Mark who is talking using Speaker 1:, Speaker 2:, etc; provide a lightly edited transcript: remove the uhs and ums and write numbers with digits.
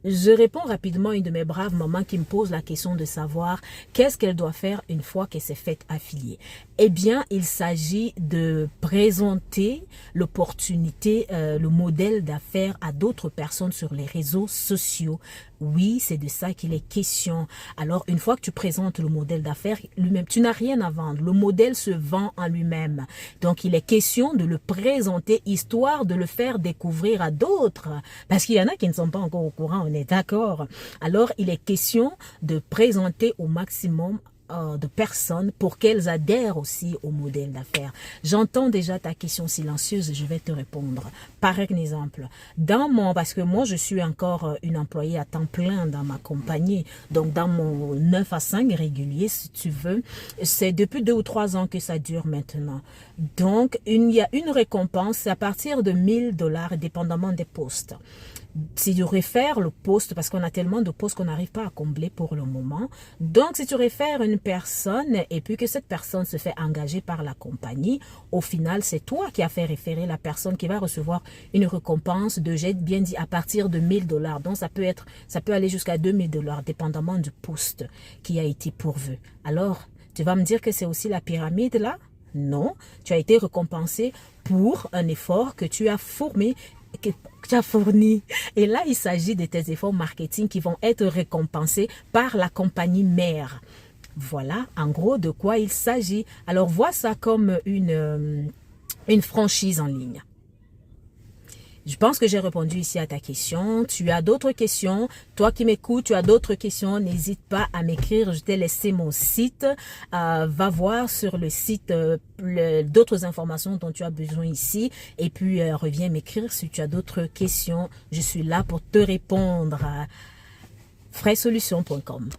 Speaker 1: Je réponds rapidement à une de mes braves mamans qui me pose la question de savoir qu'est-ce qu'elle doit faire une fois qu'elle s'est faite affilier. Eh bien, il s'agit de présenter l'opportunité, le modèle d'affaires à d'autres personnes sur les réseaux sociaux. Oui, c'est de ça qu'il est question. Alors, une fois que tu présentes le modèle d'affaires lui-même, tu n'as rien à vendre. Le modèle se vend en lui-même. Donc, il est question de le présenter, histoire de le faire découvrir à d'autres. Parce qu'il y en a qui ne sont pas encore au courant, on est d'accord. Alors, il est question de présenter au maximum de personnes pour qu'elles adhèrent aussi au modèle d'affaires. J'entends déjà ta question silencieuse, je vais te répondre. Par exemple, parce que moi je suis encore une employée à temps plein dans ma compagnie, donc dans mon 9 à 5 régulier si tu veux, c'est depuis 2 ou 3 ans que ça dure maintenant. Donc il y a une récompense à partir de 1 000 $, dépendamment des postes. Si tu réfères le poste, parce qu'on a tellement de postes qu'on n'arrive pas à combler pour le moment. Donc, si tu réfères une personne et puis que cette personne se fait engager par la compagnie, au final, c'est toi qui as fait référer la personne qui va recevoir une récompense de, j'ai bien dit, à partir de 1 000 $. Donc, ça peut aller jusqu'à 2 000 $, dépendamment du poste qui a été pourvu. Alors, tu vas me dire que c'est aussi la pyramide là? Non, tu as été récompensé pour un effort que tu as fourni. Et là, il s'agit de tes efforts marketing qui vont être récompensés par la compagnie mère. Voilà, en gros, de quoi il s'agit. Alors, vois ça comme une franchise en ligne. Je pense que j'ai répondu ici à ta question. Tu as d'autres questions? Toi qui m'écoutes, tu as d'autres questions? N'hésite pas à m'écrire. Je t'ai laissé mon site. Va voir sur le site d'autres informations dont tu as besoin ici. Et puis, reviens m'écrire si tu as d'autres questions. Je suis là pour te répondre. Fraisolution.com